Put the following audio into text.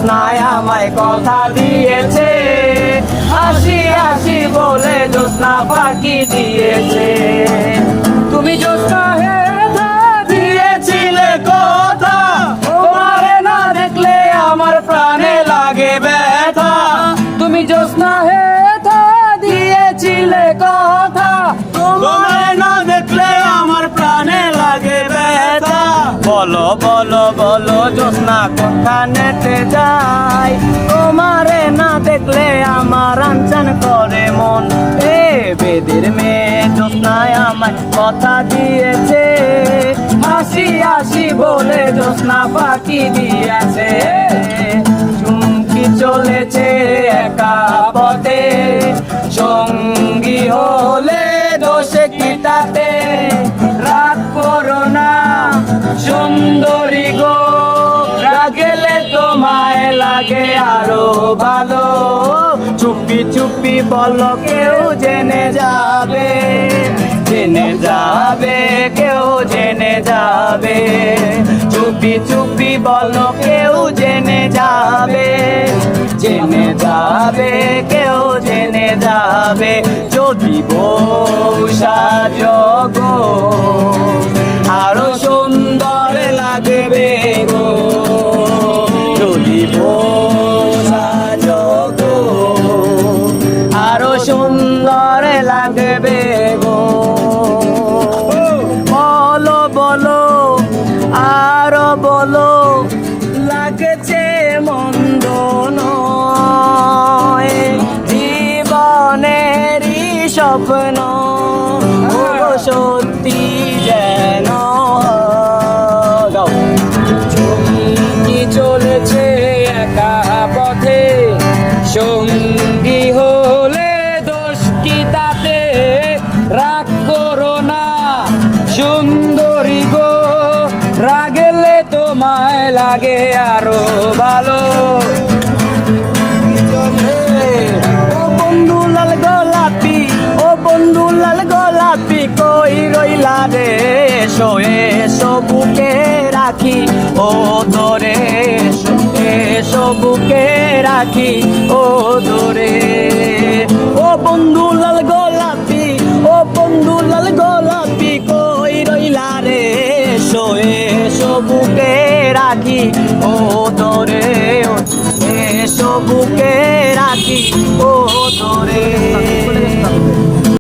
জ্যোৎস্নায় আমায় কথা দিয়েছে, হাসি হাসি বলে জ্যোৎস্না ফাঁকি দিয়েছে। তুমি জ্যোৎস্না হে দিয়েছিলে কথা, তোমারে না দেখলে আমার প্রাণে লাগে ব্যথা। তুমি জ্যোৎস্না হে দিয়েছিলে কথা, তোমারে না দেখলে আমার প্রাণে লাগে ব্যথা। বলো বলো বলো জ্যোৎস্না কোনখানেতে যাই, তোমারে না দেখলে আমার আনচান করে মন। এ বেদের মেয়ে জ্যোৎস্নায় আমায় কথা দিয়েছে, হাসি হাসি বলে জ্যোৎস্না ফাঁকি দিয়েছে। চুমকি চলেছে একা পথে, সঙ্গী হলে দোষে কি তাতে। রাগ করো না সুন্দরী গো, রাগেলে তোমায় লাগে আরো ভালো। চুপি চুপি বলো কেউ জেনে যাবে, জেনে যাবে কেউ জেনে যাবে। চুপি চুপি বলো কেউ জেনে যাবে, জেনে যাবে কেউ জেনে যাবে। যদি বউ সাজগো আরো সুন্দর লাগবে গো, যদি বউ সাজগো আরো সুন্দর লাগবে গো। বলো বলো আরো বলো, লাগছে মন্দ নয়, জীবনেরই স্বপ্ন সত্যি যেন। চুমকি চলেছে একা পথে, সঙ্গী হলে দোষ কি তাতে। রাগ করো না সুন্দরী গো, রাগেলে তোমায় লাগে আরো ভালো। ও বন্ধু লাল গোলাপি, ও বন্ধু লাল গোলাপি কই রইলা রে। এসো এসো বুকে রাখি ও ধরে, এসো বুকে রাখি ও ধরে। ও বন্ধু লাল গোলাপি, ও বন্ধু লাল গোলাপি কই রইলা রে। এসো এসো বুকে রাখি ও ধরে, এসো বুকে রাখি ও ধরে।